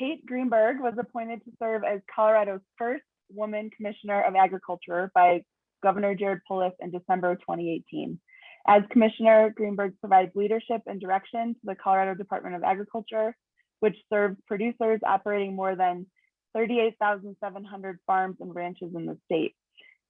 Kate Greenberg was appointed to serve as Colorado's first woman Commissioner of Agriculture by Governor Jared Polis in December 2018. As Commissioner, Greenberg provides leadership and direction to the Colorado Department of Agriculture, which serves producers operating more than 38,700 farms and ranches in the state.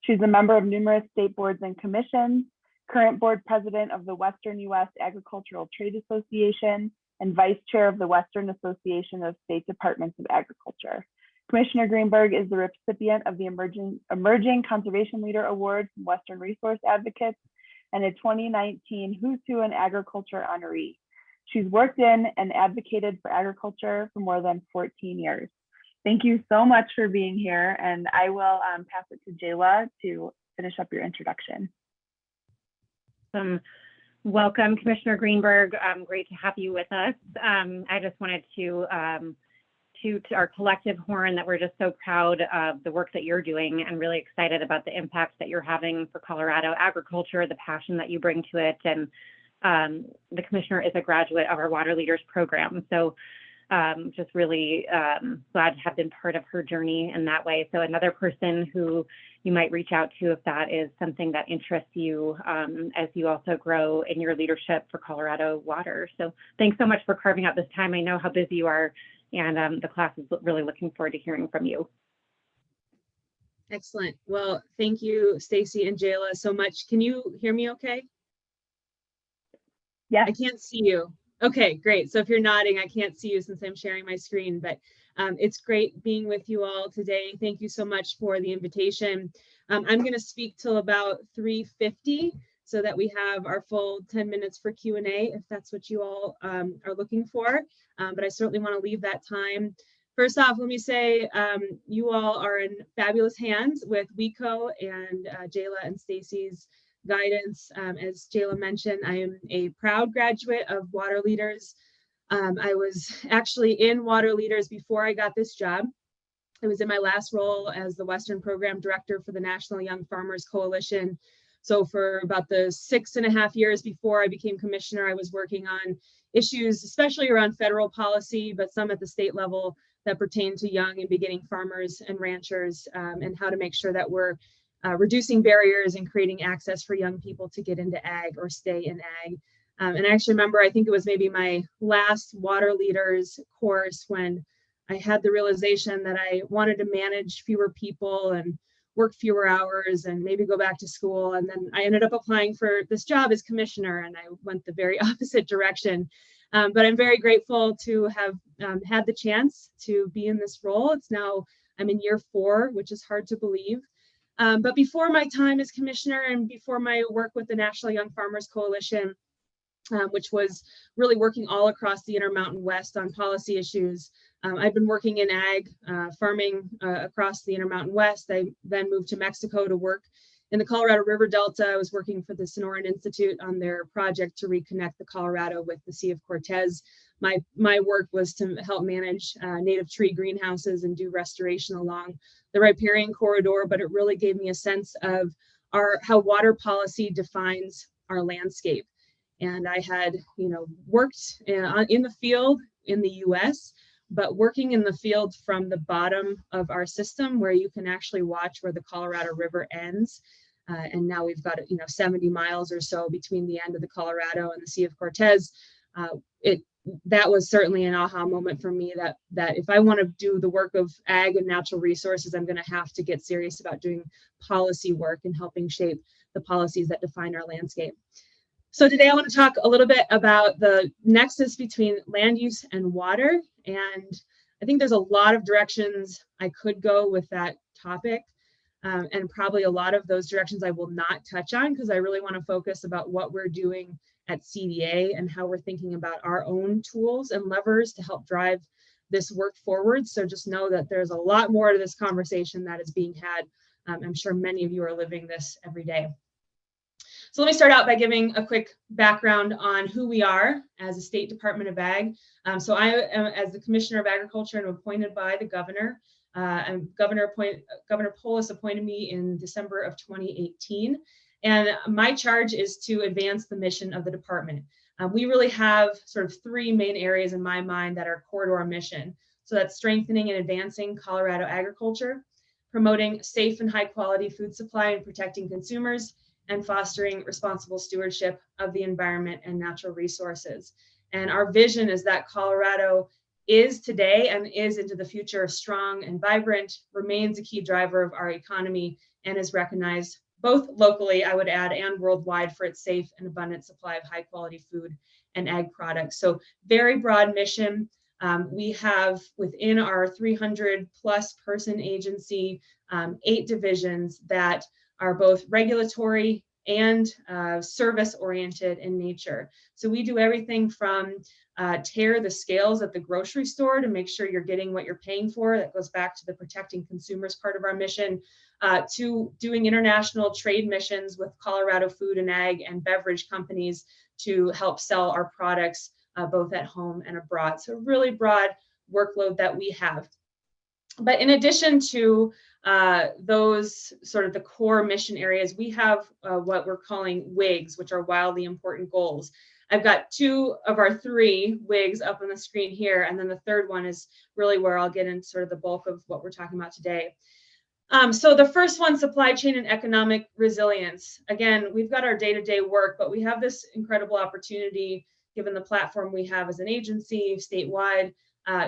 She's a member of numerous state boards and commissions, current board president of the Western U.S. Agricultural Trade Association, and vice chair of the Western Association of State Departments of Agriculture. Commissioner Greenberg is the recipient of the Emerging Conservation Leader Award from Western Resource Advocates and a 2019 Who's Who in Agriculture honoree. She's worked in and advocated for agriculture for more than 14 years. Thank you so much for being here, and I will pass it to Jayla to finish up your introduction. Welcome, Commissioner Greenberg. Great to have you with us. I just wanted to toot our collective horn that we're just so proud of the work that you're doing and really excited about the impact that you're having for Colorado agriculture, the passion that you bring to it. And the Commissioner is a graduate of our Water Leaders program. So just really glad to have been part of her journey in that way. So another person who you might reach out to if that is something that interests you as you also grow in your leadership for Colorado water. So thanks so much for carving out this time. I know how busy you are, and the class is really looking forward to hearing from you. Excellent. Well, thank you, Stacy and Jayla, so much. Can you hear me okay? Yeah. I can't see you. Okay, great. So if you're nodding, I can't see you since I'm sharing my screen, but it's great being with you all today. Thank you so much for the invitation. I'm going to speak till about 3:50 so that we have our full 10 minutes for Q&A if that's what you all are looking for. But I certainly want to leave that time. First off, let me say you all are in fabulous hands with WECO and Jayla and Stacy's guidance. As Jayla mentioned, I am a proud graduate of Water Leaders. I was actually in Water Leaders before I got this job. I was in my last role as the Western Program Director for the National Young Farmers Coalition. So for about the 6.5 years before I became Commissioner, I was working on issues, especially around federal policy, but some at the state level that pertain to young and beginning farmers and ranchers, and how to make sure that we're reducing barriers and creating access for young people to get into ag or stay in ag. And I actually remember, I think it was maybe my last Water Leaders course when I had the realization that I wanted to manage fewer people and work fewer hours and maybe go back to school. And then I ended up applying for this job as Commissioner, and I went the very opposite direction. But I'm very grateful to have had the chance to be in this role. I'm in year 4, which is hard to believe. But before my time as Commissioner and before my work with the National Young Farmers Coalition, which was really working all across the Intermountain West on policy issues, I've been working in ag, farming across the Intermountain West. I then moved to Mexico to work in the Colorado River Delta. I was working for the Sonoran Institute on their project to reconnect the Colorado with the Sea of Cortez. My work was to help manage native tree greenhouses and do restoration along the riparian corridor, but it really gave me a sense of how water policy defines our landscape. And I had, worked in the field in the US, but working in the field from the bottom of our system where you can actually watch where the Colorado River ends. And now we've got, 70 miles or so between the end of the Colorado and the Sea of Cortez. That was certainly an aha moment for me that if I want to do the work of ag and natural resources, I'm going to have to get serious about doing policy work and helping shape the policies that define our landscape. So today I want to talk a little bit about the nexus between land use and water. And I think there's a lot of directions I could go with that topic. And probably a lot of those directions I will not touch on because I really want to focus about what we're doing at CDA and how we're thinking about our own tools and levers to help drive this work forward. So just know that there's a lot more to this conversation that is being had. I'm sure many of you are living this every day. So let me start out by giving a quick background on who we are as a State Department of Ag. So I am, as the Commissioner of Agriculture, and appointed by the Governor. And Governor Polis appointed me in December of 2018. And my charge is to advance the mission of the department. We really have sort of 3 main areas in my mind that are core to our mission. So that's strengthening and advancing Colorado agriculture, promoting safe and high quality food supply and protecting consumers, and fostering responsible stewardship of the environment and natural resources. And our vision is that Colorado is today and is into the future strong and vibrant, remains a key driver of our economy, and is recognized both locally, I would add, and worldwide for its safe and abundant supply of high quality food and ag products. So very broad mission. We have within our 300 plus person agency, 8 divisions that are both regulatory and service oriented in nature. So we do everything from tear the scales at the grocery store to make sure you're getting what you're paying for. That goes back to the protecting consumers part of our mission, to doing international trade missions with Colorado food and ag and beverage companies to help sell our products both at home and abroad. So really broad workload that we have. But in addition to those sort of the core mission areas, we have what we're calling WIGs, which are wildly important goals. I've got 2 of our 3 WIGs up on the screen here, and then the third one is really where I'll get into sort of the bulk of what we're talking about today. So the first one, supply chain and economic resilience. Again, we've got our day-to-day work, but we have this incredible opportunity, given the platform we have as an agency statewide,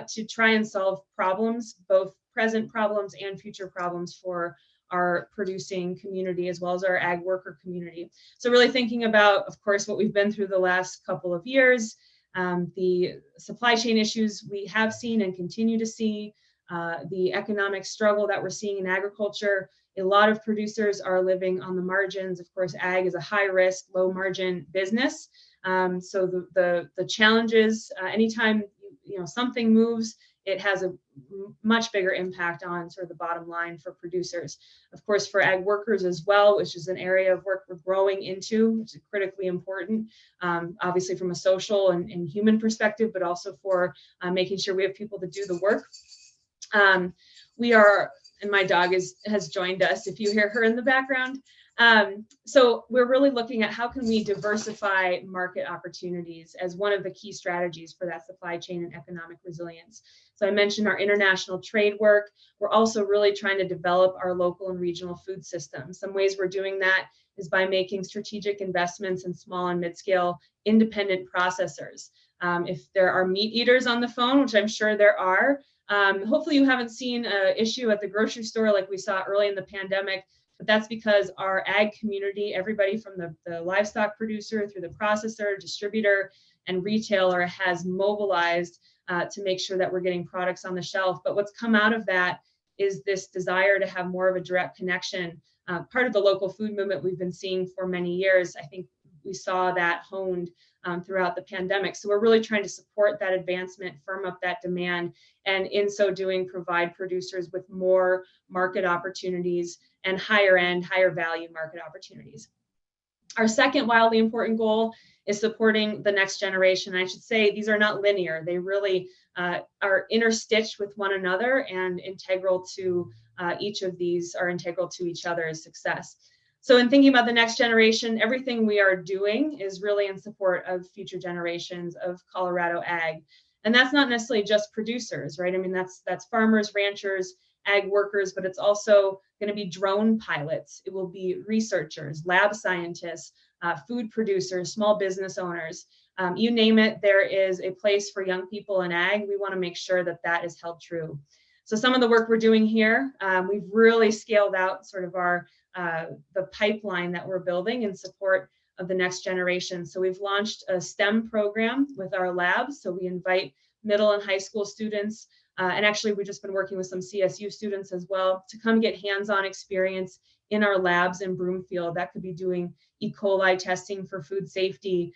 to try and solve problems, both present problems and future problems for our producing community as well as our ag worker community. So really thinking about, of course, what we've been through the last couple of years, the supply chain issues we have seen and continue to see, the economic struggle that we're seeing in agriculture. A lot of producers are living on the margins. Of course, ag is a high risk, low margin business. So the challenges, anytime something moves, it has a much bigger impact on sort of the bottom line for producers. Of course, for ag workers as well, which is an area of work we're growing into, which is critically important, obviously from a social and human perspective, but also for making sure we have people to do the work. We are, and my dog has joined us, if you hear her in the background. So we're really looking at how can we diversify market opportunities as one of the key strategies for that supply chain and economic resilience. So I mentioned our international trade work. We're also really trying to develop our local and regional food systems. Some ways we're doing that is by making strategic investments in small and mid-scale independent processors. If there are meat eaters on the phone, which I'm sure there are, hopefully you haven't seen an issue at the grocery store like we saw early in the pandemic. But that's because our ag community, everybody from the livestock producer through the processor, distributor, and retailer has mobilized to make sure that we're getting products on the shelf. But what's come out of that is this desire to have more of a direct connection. Part of the local food movement we've been seeing for many years. I think we saw that honed throughout the pandemic. So we're really trying to support that advancement, firm up that demand, and in so doing, provide producers with more market opportunities and higher end, higher value market opportunities. Our second wildly important goal is supporting the next generation. I should say these are not linear. They really are interstitched with one another and integral to each of these are integral to each other's success. So in thinking about the next generation, everything we are doing is really in support of future generations of Colorado ag. And that's not necessarily just producers, right? I mean, that's farmers, ranchers, ag workers, but it's also going to be drone pilots. It will be researchers, lab scientists, food producers, small business owners. You name it, there is a place for young people in ag. We want to make sure that that is held true. So some of the work we're doing here, we've really scaled out sort of our the pipeline that we're building in support of the next generation. So we've launched a STEM program with our labs. So we invite middle and high school students, and actually we've just been working with some CSU students as well to come get hands-on experience in our labs in Broomfield. That could be doing E. coli testing for food safety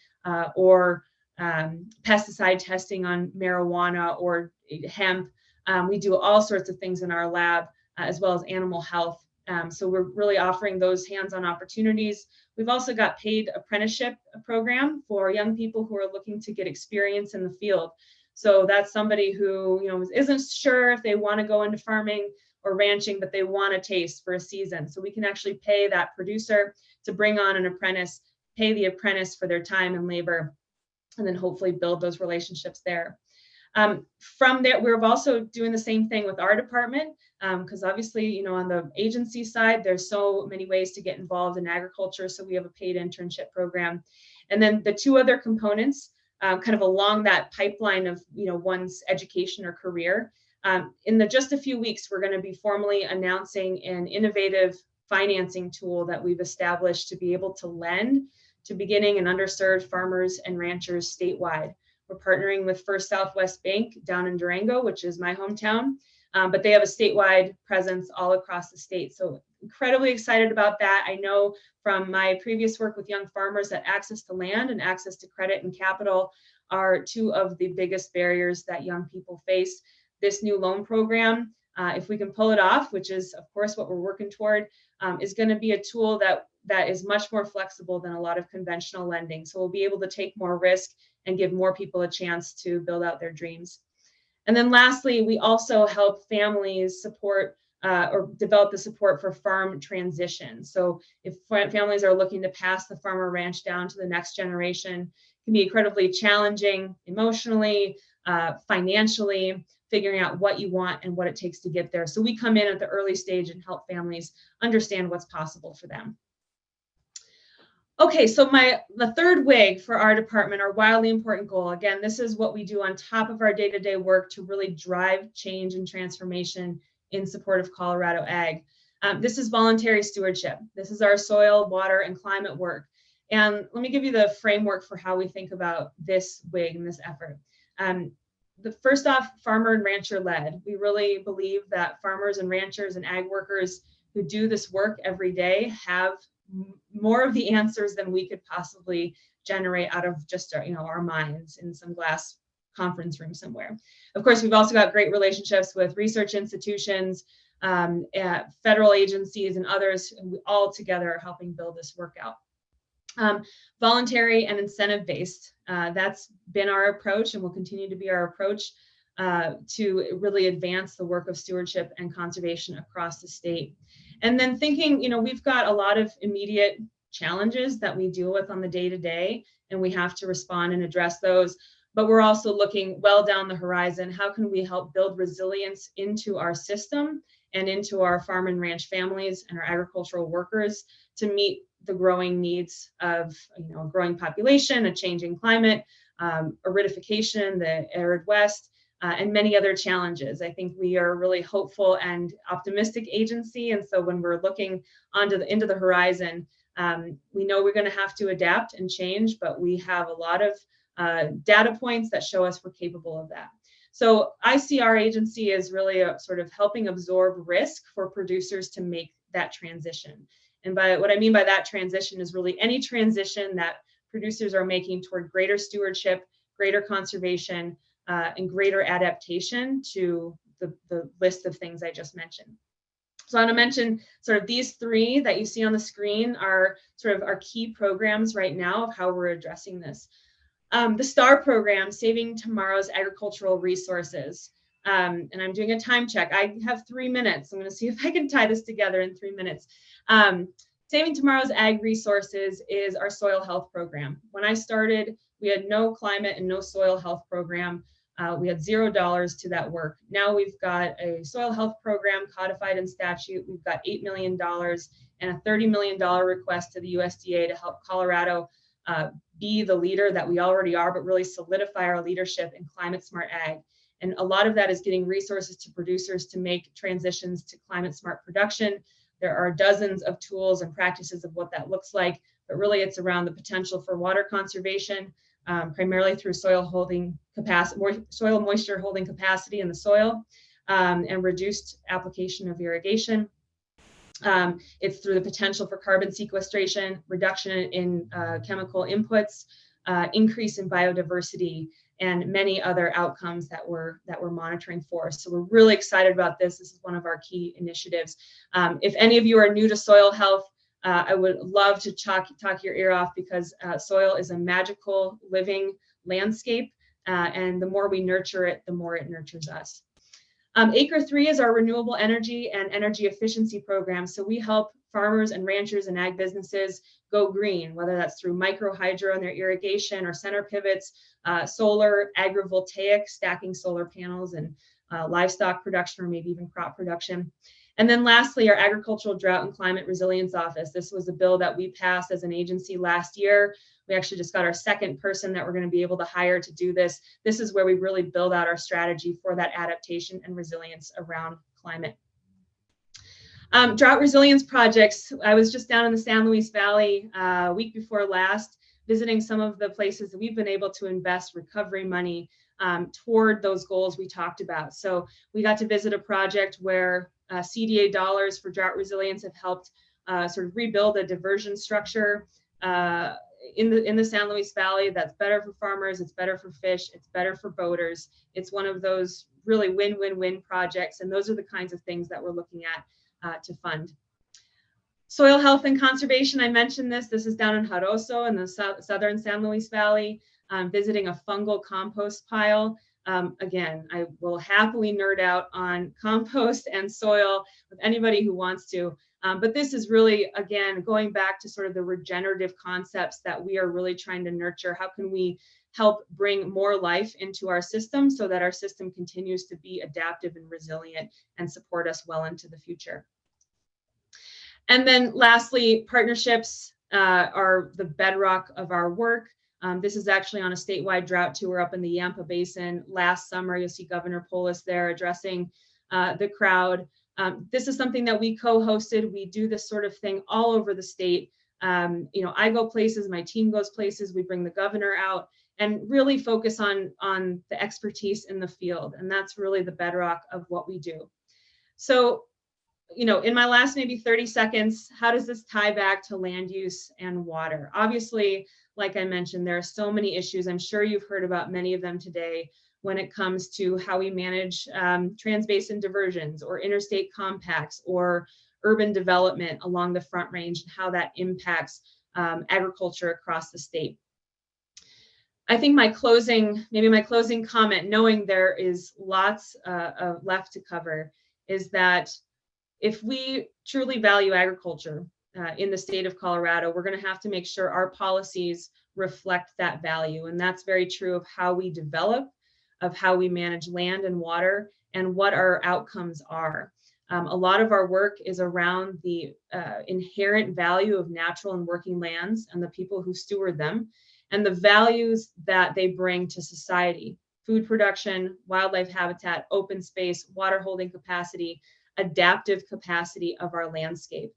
or pesticide testing on marijuana or hemp. We do all sorts of things in our lab as well as animal health. So we're really offering those hands-on opportunities. We've also got paid apprenticeship program for young people who are looking to get experience in the field. So that's somebody who isn't sure if they want to go into farming or ranching, but they want a taste for a season. So we can actually pay that producer to bring on an apprentice, pay the apprentice for their time and labor, and then hopefully build those relationships there. From there, we're also doing the same thing with our department, because obviously, on the agency side, there's so many ways to get involved in agriculture. So we have a paid internship program. And then the two other components, kind of along that pipeline of, one's education or career. In just a few weeks, we're going to be formally announcing an innovative financing tool that we've established to be able to lend to beginning and underserved farmers and ranchers statewide. We're partnering with First Southwest Bank down in Durango, which is my hometown, but they have a statewide presence all across the state. So incredibly excited about that. I know from my previous work with young farmers that access to land and access to credit and capital are two of the biggest barriers that young people face. This new loan program, if we can pull it off, which is of course what we're working toward, is going to be a tool that is much more flexible than a lot of conventional lending. So we'll be able to take more risk and give more people a chance to build out their dreams. And then lastly, we also help families support or develop the support for farm transition. So if families are looking to pass the farm or ranch down to the next generation, it can be incredibly challenging emotionally, financially, figuring out what you want and what it takes to get there. So we come in at the early stage and help families understand what's possible for them. Okay, so the third WIG for our department, our wildly important goal, again, this is what we do on top of our day-to-day work to really drive change and transformation in support of Colorado ag. This is voluntary stewardship. This is our soil, water, and climate work. And let me give you the framework for how we think about this WIG and this effort. First off, farmer and rancher led. We really believe that farmers and ranchers and ag workers who do this work every day have more of the answers than we could possibly generate out of just our minds in some glass conference room somewhere. Of course, we've also got great relationships with research institutions, federal agencies, and others, and we all together are helping build this work out. Voluntary and incentive-based, that's been our approach and will continue to be our approach to really advance the work of stewardship and conservation across the state. And then thinking, we've got a lot of immediate challenges that we deal with on the day-to-day, and we have to respond and address those. But we're also looking well down the horizon. How can we help build resilience into our system and into our farm and ranch families and our agricultural workers to meet the growing needs of a growing population, a changing climate, aridification, the arid West, and many other challenges. I think we are a really hopeful and optimistic agency. And so when we're looking into the horizon, we know we're going to have to adapt and change, but we have a lot of data points that show us we're capable of that. So I see our agency as really sort of helping absorb risk for producers to make that transition. And by what I mean by that transition is really any transition that producers are making toward greater stewardship, greater conservation, and greater adaptation to the list of things I just mentioned. So I want to mention sort of these three that you see on the screen are sort of our key programs right now of how we're addressing this. The STAR program, Saving Tomorrow's Agricultural Resources. And I'm doing a time check. I have 3 minutes. I'm going to see if I can tie this together in 3 minutes. Saving Tomorrow's Ag Resources is our soil health program. When I started, we had no climate and no soil health program. We had $0 to that work. Now we've got a soil health program codified in statute. We've got $8 million and a $30 million request to the USDA to help Colorado be the leader that we already are, but really solidify our leadership in climate smart ag. And a lot of that is getting resources to producers to make transitions to climate smart production. There are dozens of tools and practices of what that looks like, but really it's around the potential for water conservation, primarily through soil moisture holding capacity in the soil, and reduced application of irrigation. It's through the potential for carbon sequestration, reduction in chemical inputs, increase in biodiversity, and many other outcomes that we're monitoring for. So we're really excited about this. This is one of our key initiatives. If any of you are new to soil health, I would love to talk your ear off, because soil is a magical living landscape, and the more we nurture it, the more it nurtures us. Acre 3 is our renewable energy and energy efficiency program. So we help farmers and ranchers and ag businesses go green, whether that's through micro hydro in their irrigation or center pivots, solar, agrivoltaic, stacking solar panels, and livestock production, or maybe even crop production. And then lastly, our Agricultural Drought and Climate Resilience Office. This was a bill that we passed as an agency last year. We actually just got our second person that we're going to be able to hire to do this. This is where we really build out our strategy for that adaptation and resilience around climate. Drought resilience projects. I was just down in the San Luis Valley week before last, visiting some of the places that we've been able to invest recovery money toward those goals we talked about. So we got to visit a project where CDA dollars for drought resilience have helped sort of rebuild a diversion structure in the San Luis Valley. That's better for farmers, it's better for fish, it's better for boaters. It's one of those really win-win-win projects, and those are the kinds of things that we're looking at to fund. Soil health and conservation, I mentioned this. This is down in Jaroso in the southern San Luis Valley, visiting a fungal compost pile. Again, I will happily nerd out on compost and soil with anybody who wants to. But this is really, again, going back to sort of the regenerative concepts that we are really trying to nurture. How can we help bring more life into our system so that our system continues to be adaptive and resilient and support us well into the future? And then lastly, partnerships are the bedrock of our work. This is actually on a statewide drought tour up in the Yampa Basin last summer. You'll see Governor Polis there addressing the crowd. This is something that we co-hosted. We do this sort of thing all over the state. I go places, my team goes places, we bring the governor out and really focus on the expertise in the field. And that's really the bedrock of what we do. So, in my last maybe 30 seconds, how does this tie back to land use and water? Obviously, like I mentioned, there are so many issues. I'm sure you've heard about many of them today when it comes to how we manage transbasin diversions or interstate compacts or urban development along the Front Range and how that impacts agriculture across the state. I think my closing comment, knowing there is lots left to cover, is that if we truly value agriculture in the state of Colorado, we're going to have to make sure our policies reflect that value. And that's very true of how we develop, of how we manage land and water, and what our outcomes are. A lot of our work is around the inherent value of natural and working lands and the people who steward them, and the values that they bring to society: food production, wildlife habitat, open space, water holding capacity, adaptive capacity of our landscape.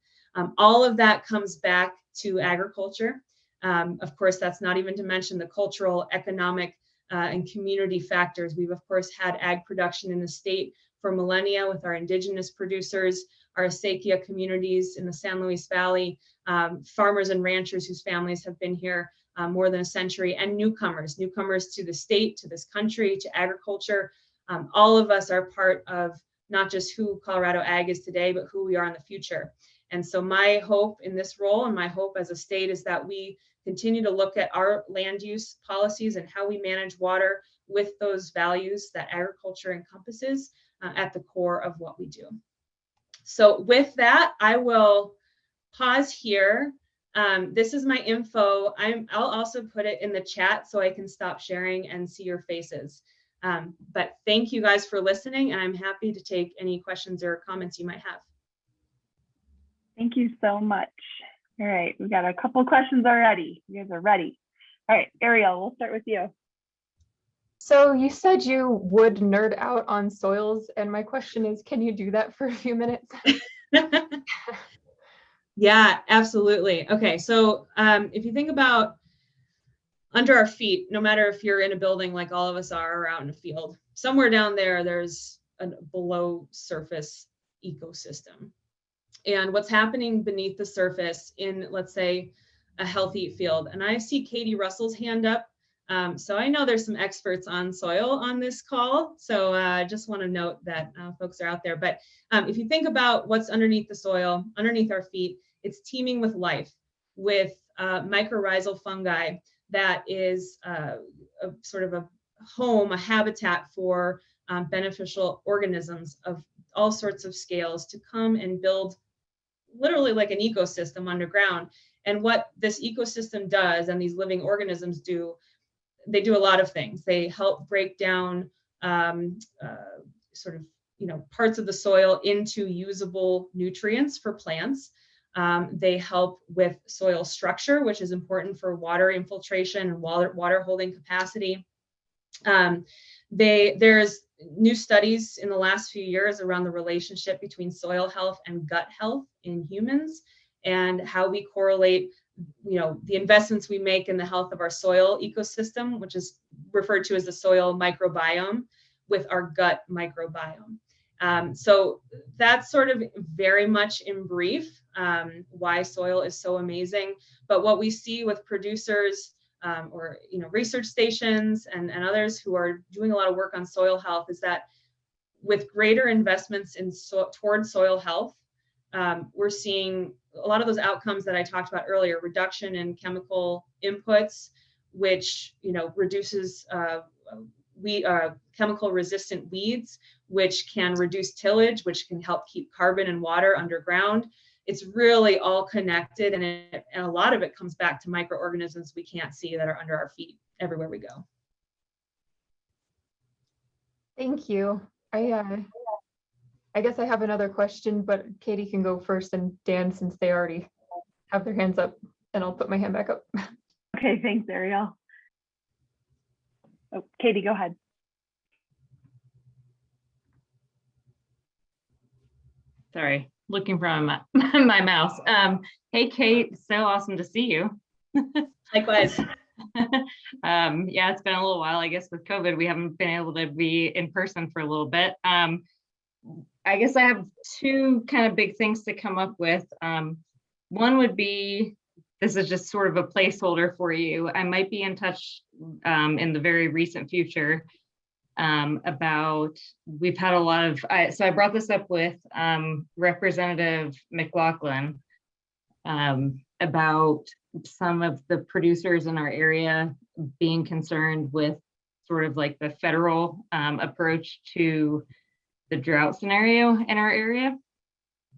All of that comes back to agriculture. Of course, that's not even to mention the cultural, economic, and community factors. We've, of course, had ag production in the state for millennia with our indigenous producers, our acequia communities in the San Luis Valley, farmers and ranchers whose families have been here more than a century, and newcomers to the state, to this country, to agriculture. All of us are part of not just who Colorado Ag is today, but who we are in the future. And so my hope in this role, and my hope as a state, is that we continue to look at our land use policies and how we manage water with those values that agriculture encompasses at the core of what we do. So with that, I will pause here. This is my info. I'll also put it in the chat so I can stop sharing and see your faces. But thank you guys for listening, and I'm happy to take any questions or comments you might have. Thank you so much. All right, we've got a couple questions already. You guys are ready. All right, Ariel, we'll start with you. So you said you would nerd out on soils, and my question is, can you do that for a few minutes? Yeah, absolutely. Okay, so if you think about under our feet, no matter if you're in a building like all of us are or out in a field, somewhere down there, there's a below surface ecosystem. And what's happening beneath the surface in, let's say, a healthy field. And I see Katie Russell's hand up. So I know there's some experts on soil on this call. So I just want to note that folks are out there. But if you think about what's underneath the soil, underneath our feet, it's teeming with life, with mycorrhizal fungi that is a sort of a home, a habitat for beneficial organisms of all sorts of scales to come and build literally like an ecosystem underground. And what this ecosystem does, and these living organisms do, they do a lot of things. They help break down sort of, parts of the soil into usable nutrients for plants. They help with soil structure, which is important for water infiltration and water holding capacity. There's new studies in the last few years around the relationship between soil health and gut health in humans, and how we correlate, the investments we make in the health of our soil ecosystem, which is referred to as the soil microbiome, with our gut microbiome. So that's sort of very much in brief why soil is so amazing. But what we see with producers or research stations and others who are doing a lot of work on soil health is that with greater investments in towards soil health, we're seeing a lot of those outcomes that I talked about earlier: reduction in chemical inputs, which reduces chemical resistant weeds, which can reduce tillage, which can help keep carbon and water underground. It's really all connected, and a lot of it comes back to microorganisms we can't see that are under our feet everywhere we go. Thank you. I guess I have another question, but Katie can go first, and Dan, since they already have their hands up, and I'll put my hand back up. Okay, thanks, Ariel. Oh, Katie, go ahead. Sorry, looking for my mouse. Hey, Kate, so awesome to see you. Likewise. Yeah, it's been a little while. I guess with COVID, we haven't been able to be in person for a little bit. I guess I have two kind of big things to come up with. One would be, this is just sort of a placeholder for you. I might be in touch in the very recent future about, we've had a lot of, so I brought this up with Representative McLaughlin about some of the producers in our area being concerned with sort of like the federal approach to the drought scenario in our area.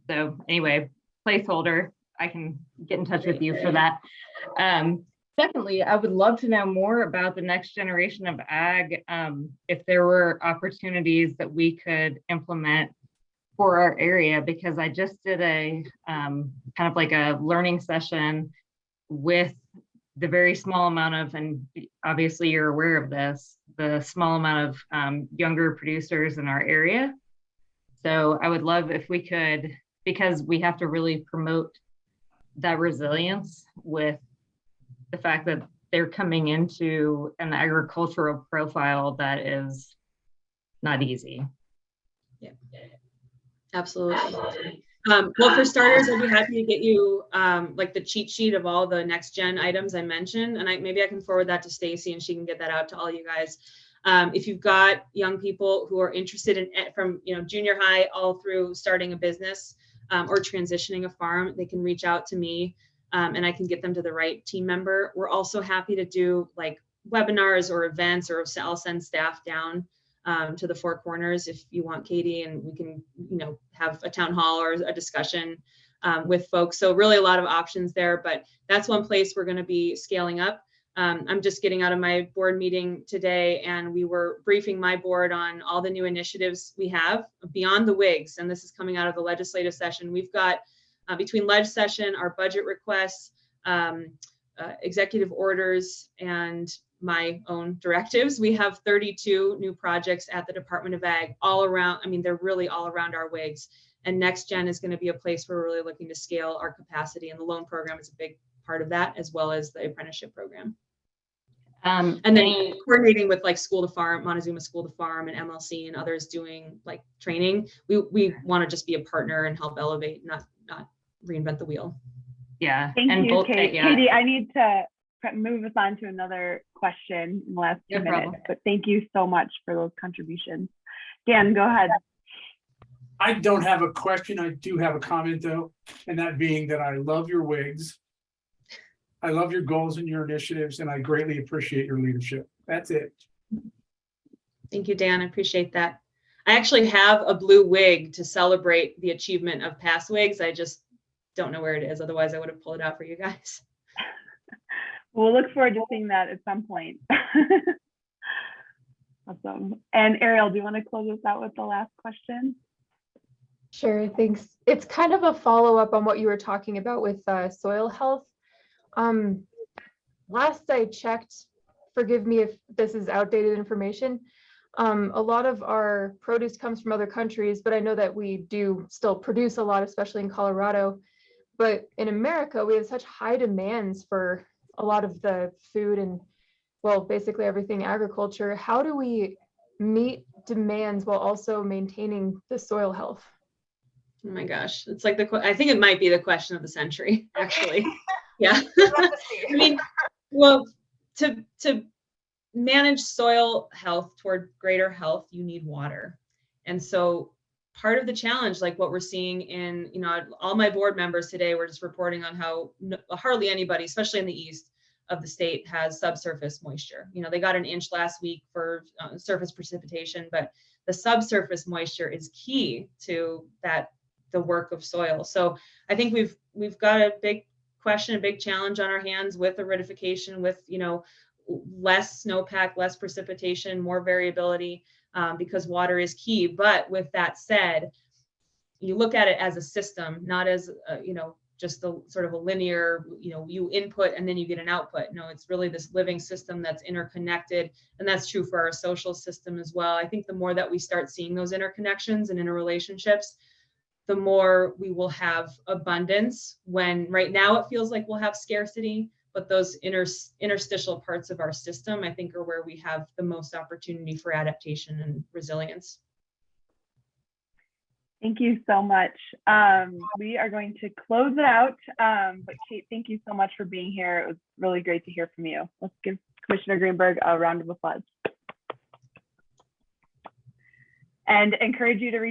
So anyway, placeholder, I can get in touch with you for that. Secondly, I would love to know more about the next generation of ag, if there were opportunities that we could implement for our area, because I just did a kind of like a learning session with the very small amount of, and obviously you're aware of this, the small amount of younger producers in our area. So I would love if we could, because we have to really promote that resilience with the fact that they're coming into an agricultural profile that is not easy. Yeah, absolutely. Well, for starters, I'd be happy to get you like the cheat sheet of all the next gen items I mentioned, and maybe I can forward that to Stacy and she can get that out to all you guys. If you've got young people who are interested in from junior high all through starting a business or transitioning a farm, they can reach out to me and I can get them to the right team member. We're also happy to do like webinars or events, or I'll send staff down to the Four Corners if you want, Katie, and we can have a town hall or a discussion with folks. So really a lot of options there, but that's one place we're going to be scaling up. I'm just getting out of my board meeting today, and we were briefing my board on all the new initiatives we have beyond the WIGs, and this is coming out of the legislative session. We've got between leg session, our budget requests, executive orders, and my own directives, we have 32 new projects at the Department of Ag all around. I mean, they're really all around our WIGs, and Next Gen is going to be a place where we're really looking to scale our capacity, and the loan program is a big part of that, as well as the apprenticeship program. And then coordinating with like School to Farm, Montezuma School to Farm, and MLC and others doing like training. We want to just be a partner and help elevate, not reinvent the wheel. Yeah. Thank you, Kate. Yeah. Katie, I need to move us on to another question in the last 2 minutes, but thank you so much for those contributions. Dan, go ahead. I don't have a question. I do have a comment though, and that being that I love your WIGs. I love your goals and your initiatives, and I greatly appreciate your leadership. That's it. Thank you, Dan. I appreciate that. I actually have a blue wig to celebrate the achievement of past wigs. I just don't know where it is. Otherwise, I would have pulled it out for you guys. We'll look forward to seeing that at some point. Awesome. And Ariel, do you want to close us out with the last question? Sure, thanks. It's kind of a follow-up on what you were talking about with soil health. Last I checked, forgive me if this is outdated information, a lot of our produce comes from other countries, but I know that we do still produce a lot, especially in Colorado. But in America, we have such high demands for a lot of the food and, well, basically everything agriculture. How do we meet demands while also maintaining the soil health? Oh my gosh, it's like I think it might be the question of the century, actually. Yeah. I mean, well, to manage soil health toward greater health, you need water. And so part of the challenge, like what we're seeing in, all my board members today were just reporting on how hardly anybody, especially in the east of the state, has subsurface moisture. They got an inch last week for surface precipitation, but the subsurface moisture is key to the work of soil. So I think we've got a big question, a big challenge on our hands with aridification, with less snowpack, less precipitation, more variability, because water is key. But with that said, you look at it as a system, not as just a sort of a linear, you input and then you get an output. No, it's really this living system that's interconnected, and that's true for our social system as well. I think the more that we start seeing those interconnections and interrelationships, the more we will have abundance, when right now it feels like we'll have scarcity, but those interstitial parts of our system, I think, are where we have the most opportunity for adaptation and resilience. Thank you so much. We are going to close it out, but Kate, thank you so much for being here. It was really great to hear from you. Let's give Commissioner Greenberg a round of applause. And encourage you to reach